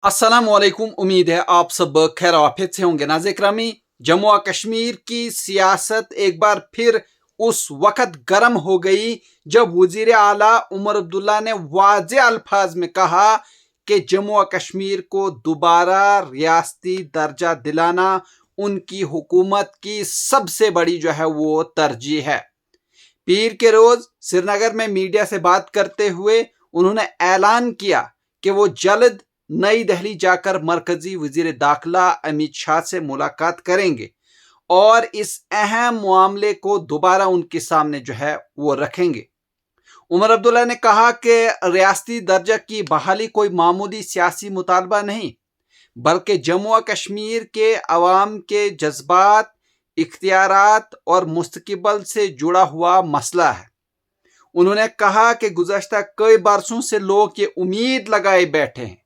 अस्सलामुअलैकुम। उम्मीद है आप सब खैर आफियत से होंगे। नाज़िर करामी, जम्मू और कश्मीर की सियासत एक बार फिर उस वक्त गर्म हो गई जब वजीर आला उमर अब्दुल्ला ने वाज़े अल्फाज में कहा कि जम्मू और कश्मीर को दोबारा रियासती दर्जा दिलाना उनकी हुकूमत की सबसे बड़ी वो तरजीह है। पीर के रोज श्रीनगर में मीडिया से बात करते हुए उन्होंने ऐलान किया कि वो जल्द नई दिल्ली जाकर मरकजी वजीर दाखिला अमित शाह से मुलाकात करेंगे और इस अहम मामले को दोबारा उनके सामने वो रखेंगे। उमर अब्दुल्ला ने कहा कि रियासती दर्जा की बहाली कोई मामूली सियासी मुतालबा नहीं, बल्कि जम्मू और कश्मीर के अवाम के जज्बात, इख्तियारात और मुस्तकबिल से जुड़ा हुआ मसला है। उन्होंने कहा कि गुज़श्ता कई बरसों से लोग ये उम्मीद लगाए बैठे हैं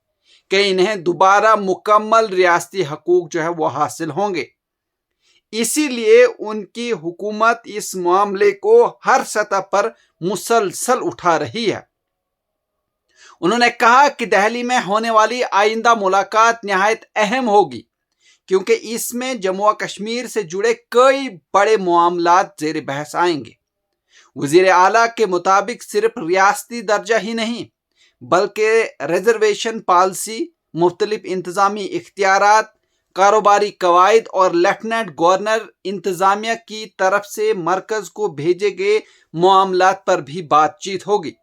कि इन्हें दोबारा मुकम्मल रियासती हकूक वो हासिल होंगे। इसीलिए उनकी हुकूमत इस मामले को हर सतह पर मुसलसल उठा रही है। उन्होंने कहा कि दिल्ली में होने वाली आइंदा मुलाकात निहायत अहम होगी, क्योंकि इसमें जम्मू और कश्मीर से जुड़े कई बड़े मामलात ज़ेर बहस आएंगे। वजीर आला के मुताबिक सिर्फ रियासती दर्जा ही नहीं, बल्कि रिजर्वेशन पॉलिसी, मुख्तलिफ इंतजामी इख्तियारात, कारोबारी कवायद और लेफ्टिनेंट गवर्नर इंतजामिया की तरफ से मरकज को भेजे गए मामलात पर भी बातचीत होगी।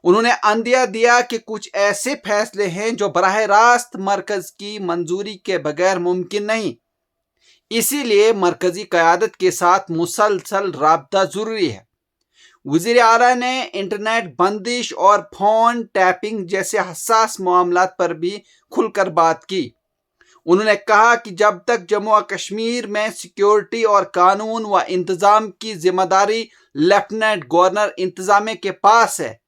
उन्होंने अंदिया दिया कि कुछ ऐसे फैसले हैं जो बराह रास्त मरकज की मंजूरी के बगैर मुमकिन नहीं, इसीलिए मरकजी क़यादत के साथ मुसलसल राबता जरूरी है। वज़ीर आला ने इंटरनेट बंदिश और फोन टैपिंग जैसे हसास मामलात पर भी खुलकर बात की। उन्होंने कहा कि जब तक जम्मू और कश्मीर में सिक्योरिटी और कानून व इंतजाम की जिम्मेदारी लेफ्टिनेंट गवर्नर इंतजामिया के पास है,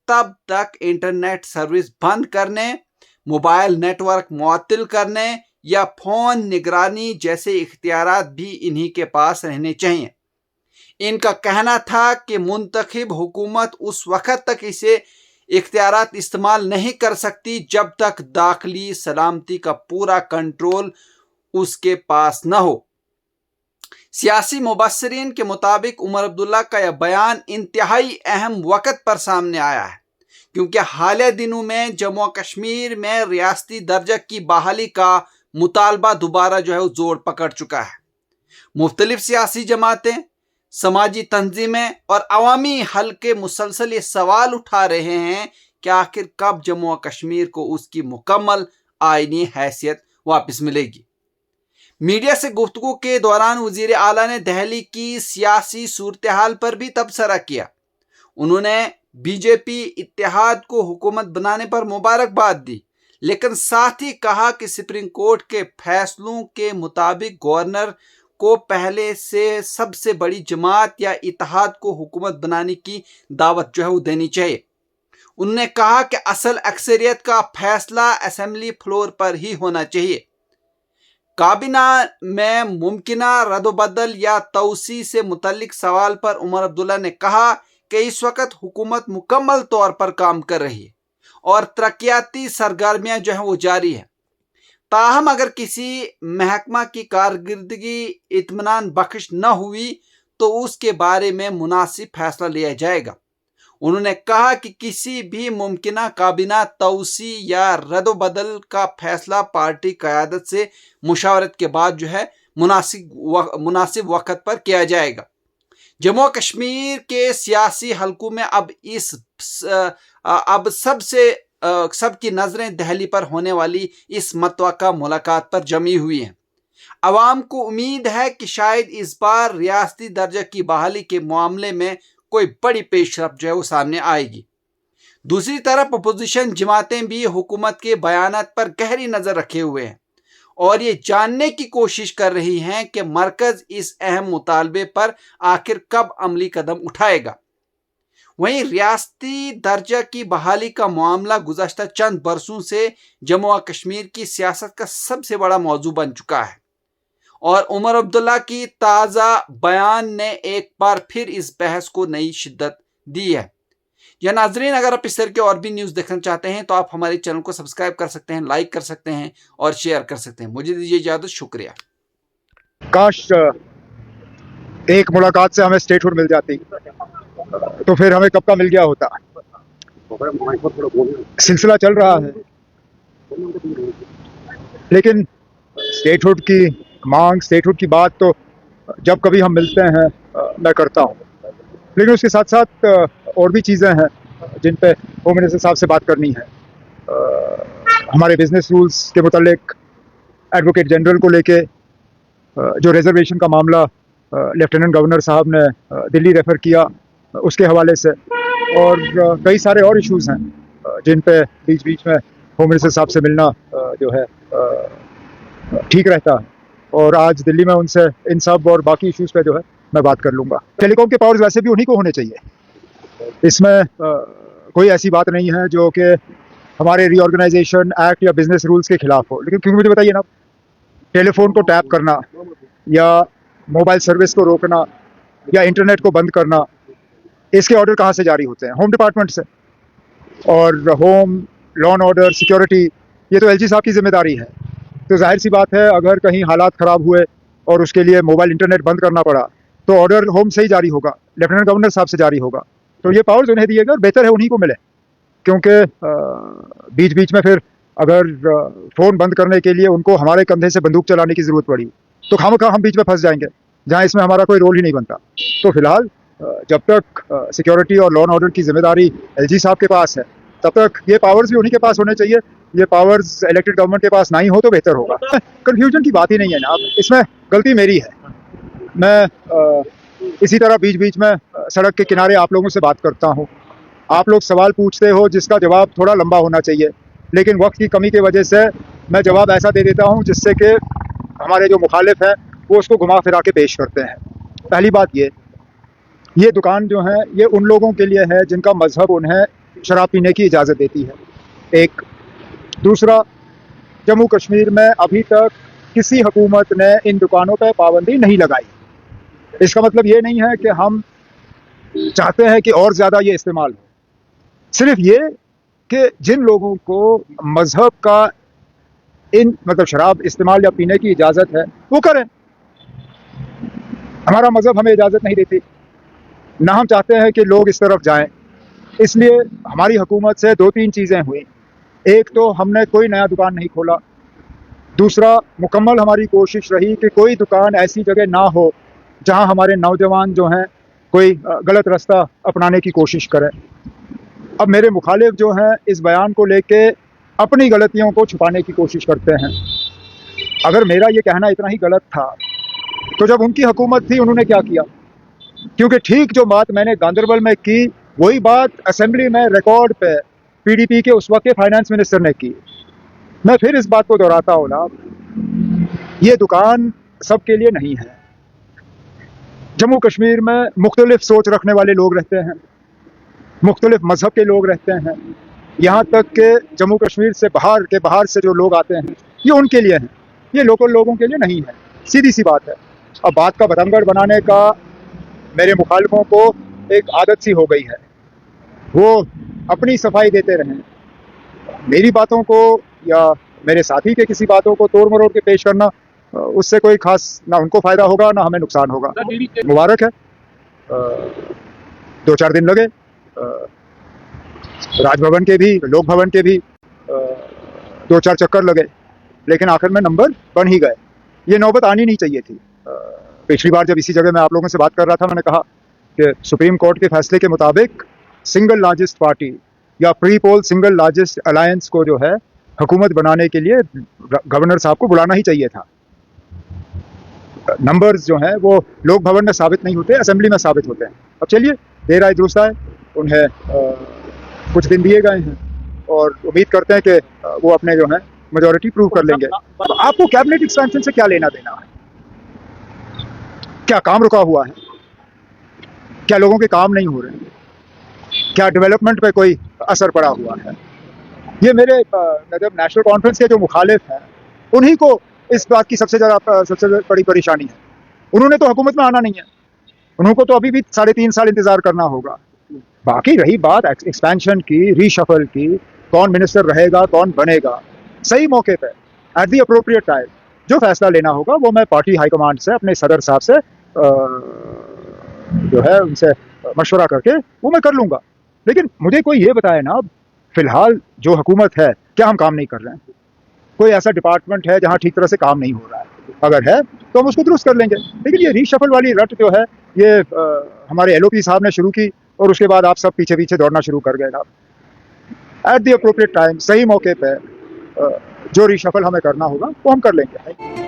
तब तक इंटरनेट सर्विस बंद करने, मोबाइल नेटवर्क मुअत्तल करने या फोन निगरानी जैसे इख्तियारात भी इन्हीं के पास रहने चाहिए। इनका कहना था कि मुंतखब हुकूमत उस वक्त तक इसे इख्तियारात इस्तेमाल नहीं कर सकती जब तक दाखिली सलामती का पूरा कंट्रोल उसके पास न हो। सियासी मुबस्सिरीन के मुताबिक उमर अब्दुल्ला का यह बयान इंतहाई अहम वक्त पर सामने आया है, क्योंकि हालिया दिनों में जम्मू और कश्मीर में रियासती दर्जा की बहाली का मुतालबा दोबारा वो जोर पकड़ चुका है। मुख्तलिफ सियासी जमातें, समाजी तंजीमें और अवामी हल्के मुसलसल ये सवाल उठा रहे हैं कि आखिर कब जम्मू और कश्मीर को उसकी मुकम्मल आईनी हैसियत वापस मिलेगी। मीडिया से गुफ्तगू के दौरान वजीर आला ने दिल्ली की सियासी सूरत हाल पर भी तबसरा किया। उन्होंने बीजेपी इत्तेहाद को हुकूमत बनाने पर मुबारकबाद दी, लेकिन साथ ही कहा कि सुप्रीम कोर्ट के फैसलों के मुताबिक गवर्नर को पहले से सबसे बड़ी जमात या इत्तेहाद को हुकूमत बनाने की दावत वो देनी चाहिए। उन्होंने कहा कि असल अक्सरियत का फैसला असेंबली फ्लोर पर ही होना चाहिए। काबीना में मुमकिना रद्दबदल या तौसी से मुतल्लिक सवाल पर उमर अब्दुल्ला ने कहा कि इस वक्त हुकूमत मुकम्मल तौर पर काम कर रही है और तरक्याती सरगर्मियां वो जारी है। ताहम अगर किसी महकमा की कारकर्दगी इत्मीनान बख्श न हुई तो उसके बारे में मुनासिब फैसला लिया जाएगा। उन्होंने कहा कि किसी भी मुमकिना काबीना तौसी या रद्दबदल का फैसला पार्टी क़यादत से मुशावरत के बाद मुनासिब वक्त पर किया जाएगा। जम्मू कश्मीर के सियासी हलकों में अब सबकी नजरें दिल्ली पर होने वाली इस मतवक्का मुलाकात पर जमी हुई हैं। अवाम को उम्मीद है कि शायद इस बार रियासती दर्जा की बहाली के मामले में कोई बड़ी पेशरफ वो सामने आएगी। दूसरी तरफ अपोजिशन जमातें भी हुकूमत के बयानात पर गहरी नजर रखे हुए हैं और ये जानने की कोशिश कर रही हैं कि मरकज इस अहम मुतालबे पर आखिर कब अमली कदम उठाएगा। वहीं रियासती दर्जा की बहाली का मामला गुज़श्ता चंद बरसों से जम्मू और कश्मीर की सियासत का सबसे बड़ा मौजू बन चुका है और उमर अब्दुल्ला की ताज़ा बयान ने एक बार फिर इस बहस को नई शिद्दत दी है। या नाजरीन, अगर आप इस तरह के और भी न्यूज़ देखना चाहते हैं तो आप हमारे चैनल को सब्सक्राइब कर सकते हैं, लाइक कर सकते हैं और शेयर कर सकते हैं। मुझे दीजिए इजाज़त, शुक्रिया। काश एक मुलाकात से हमें स्टेटहुड मिल जाती तो फिर हमें कब का मिल गया होता। सिलसिला चल रहा है, लेकिन स्टेटहुड की मांग, स्टेटहुड की बात तो जब कभी हम मिलते हैं मैं करता हूँ, लेकिन उसके साथ साथ और भी चीज़ें हैं जिन पे होम मिनिस्टर साहब से बात करनी है। हमारे बिजनेस रूल्स के मुतालिक एडवोकेट जनरल को लेके जो रिजर्वेशन का मामला लेफ्टिनेंट गवर्नर साहब ने दिल्ली रेफ़र किया, उसके हवाले से, और कई सारे और इश्यूज़ हैं जिन पे बीच बीच में होम मिनिस्टर साहब से मिलना जो है ठीक रहता है। और आज दिल्ली में उनसे इन सब और बाकी इश्यूज़ पे जो है मैं बात कर लूँगा। टेलीकॉम के पावर्स वैसे भी उन्हीं को होने चाहिए, इसमें कोई ऐसी बात नहीं है जो कि हमारे रीऑर्गेनाइजेशन एक्ट या बिजनेस रूल्स के खिलाफ हो। लेकिन क्योंकि मुझे बताइए ना, टेलीफोन को टैप करना या मोबाइल सर्विस को रोकना या इंटरनेट को बंद करना, इसके ऑर्डर कहाँ से जारी होते हैं? होम डिपार्टमेंट से। और home, law and order, security, ये तो एलजी साहब की जिम्मेदारी है। तो जाहिर सी बात है, अगर कहीं हालात ख़राब हुए और उसके लिए मोबाइल इंटरनेट बंद करना पड़ा तो ऑर्डर होम से ही जारी होगा, लेफ्टिनेंट गवर्नर साहब से जारी होगा। तो ये पावर्स उन्हें दिए गए और बेहतर है उन्हीं को मिले, क्योंकि बीच बीच में फिर अगर फ़ोन बंद करने के लिए उनको हमारे कंधे से बंदूक चलाने की ज़रूरत पड़ी तो खामखा हम बीच में फंस जाएंगे, जहाँ इसमें हमारा कोई रोल ही नहीं बनता। तो फिलहाल जब तक सिक्योरिटी और लॉ एंड ऑर्डर की जिम्मेदारी एलजी साहब के पास है, तब तक ये पावर्स भी उन्हीं के पास होने चाहिए। ये पावर्स इलेक्टेड गवर्नमेंट के पास नहीं हो तो बेहतर होगा। कन्फ्यूजन की बात ही नहीं है ना, इसमें गलती मेरी है। मैं इसी तरह बीच बीच में सड़क के किनारे आप लोगों से बात करता हूँ, आप लोग सवाल पूछते हो जिसका जवाब थोड़ा लंबा होना चाहिए, लेकिन वक्त की कमी की वजह से मैं जवाब ऐसा दे देता हूँ जिससे कि हमारे जो मुखालिफ हैं वो उसको घुमा फिरा के पेश करते हैं। पहली बात, ये दुकान जो है ये उन लोगों के लिए है जिनका मजहब उन्हें शराब पीने की इजाज़त देती है, एक। दूसरा, जम्मू कश्मीर में अभी तक किसी हुकूमत ने इन दुकानों पर पाबंदी नहीं लगाई। इसका मतलब ये नहीं है कि हम चाहते हैं कि और ज़्यादा ये इस्तेमाल हो, सिर्फ ये कि जिन लोगों को मजहब का मतलब शराब इस्तेमाल या पीने की इजाज़त है वो करें। हमारा मजहब हमें इजाज़त नहीं देती, ना हम चाहते हैं कि लोग इस तरफ जाएं। इसलिए हमारी हुकूमत से दो तीन चीज़ें हुई। एक तो हमने कोई नया दुकान नहीं खोला, दूसरा मुकम्मल हमारी कोशिश रही कि कोई दुकान ऐसी जगह ना हो जहां हमारे नौजवान जो हैं कोई गलत रास्ता अपनाने की कोशिश करें। अब मेरे मुखालिफ जो हैं इस बयान को लेके अपनी गलतियों को छुपाने की कोशिश करते हैं। अगर मेरा ये कहना इतना ही गलत था तो जब उनकी हुकूमत थी उन्होंने क्या किया? क्योंकि ठीक जो बात मैंने गांदरबल में की वही बात असेंबली में रिकॉर्ड पे पीडीपी के उस वक्त के फाइनेंस मिनिस्टर ने की। मैं फिर इस बात को दोहराता हूँ ना, ये दुकान सबके लिए नहीं है। जम्मू कश्मीर में मुख्तलिफ सोच रखने वाले लोग रहते हैं, मुख्तलिफ मजहब के लोग रहते हैं, यहाँ तक कि जम्मू कश्मीर से बाहर से जो लोग आते हैं ये उनके लिए हैं, ये लोकल लोगों के लिए नहीं है। सीधी सी बात है। अब बात का बतंगड़ बनाने का मेरे मुखालिफों को एक आदत सी हो गई है, वो अपनी सफाई देते रहें, मेरी बातों को या मेरे साथी के किसी बातों को तोड़ मरोड़ के पेश करना, उससे कोई खास ना उनको फ़ायदा होगा ना हमें नुकसान होगा। मुबारक है, 2-4 दिन लगे, राजभवन के भी, लोक भवन के भी 2-4 चक्कर लगे, लेकिन आखिर में नंबर बन ही गए। ये नौबत आनी नहीं चाहिए थी। पिछली बार जब इसी जगह मैं आप लोगों से बात कर रहा था, मैंने कहा कि सुप्रीम कोर्ट के फैसले के मुताबिक सिंगल लार्जेस्ट पार्टी या pre poll single largest alliance को जो है हुकूमत बनाने के लिए गवर्नर साहब को बुलाना ही चाहिए था। नंबर्स जो हैं वो लोक भवन में साबित नहीं होते, असेंबली में साबित होते हैं। अब चलिए, देर आए दुरुस्त आए, उन्हें कुछ दिन दिए गए हैं और उम्मीद करते हैं कि वो अपने जो है मेजॉरिटी प्रूव कर लेंगे। तो आपको कैबिनेट एक्सपेंशन से क्या लेना देना है? क्या काम रुका हुआ है? क्या लोगों के काम नहीं हो रहे हैं? क्या डेवलपमेंट पे कोई असर पड़ा हुआ है? ये मेरे मतलब नेशनल कॉन्फ्रेंस के जो मुखालिफ हैं उन्हीं को इस बात की सबसे बड़ी परेशानी है। उन्होंने तो हुकूमत में आना नहीं है, उन्होंने तो अभी भी 3.5 साल इंतज़ार करना होगा। बाकी रही बात एक्सपेंशन की, रीशफल की, कौन मिनिस्टर रहेगा, कौन बनेगा, सही मौके पे एट द अप्रोप्रिएट टाइम जो फैसला लेना होगा वो मैं पार्टी हाईकमांड से, अपने सदर साहब से जो है उनसे मशवरा करके वो मैं कर लूँगा। लेकिन मुझे कोई ये बताए ना, फिलहाल जो हुकूमत है क्या हम काम नहीं कर रहे हैं? कोई ऐसा डिपार्टमेंट है जहाँ ठीक तरह से काम नहीं हो रहा है? अगर है तो हम उसको दुरुस्त कर लेंगे। लेकिन ये रीशफल वाली रट जो है ये हमारे एलओपी साहब ने शुरू की और उसके बाद आप सब पीछे पीछे दौड़ना शुरू कर गए। एट द अप्रोप्रिएट टाइम, सही मौके पे जो रीशफल हमें करना होगा वो हम कर लेंगे।